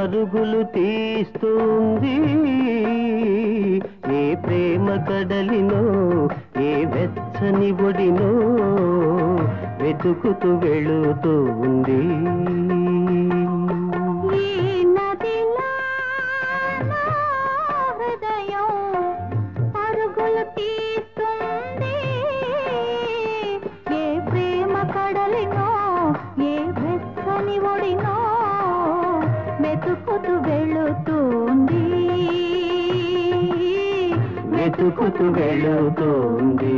పరుగులు తీస్తుంది ఏ ప్రేమ కడలినో ఏ వెచ్చని ఒడినో వెతుకుతూ వెళుతుంది పరుగులు తీస్తుంది ఏ ప్రేమ కడలినో ఏ వెచ్చని ఒడినో వెతుకుతూ వెళుతుంది వెతుకుతూ వెళుతుంది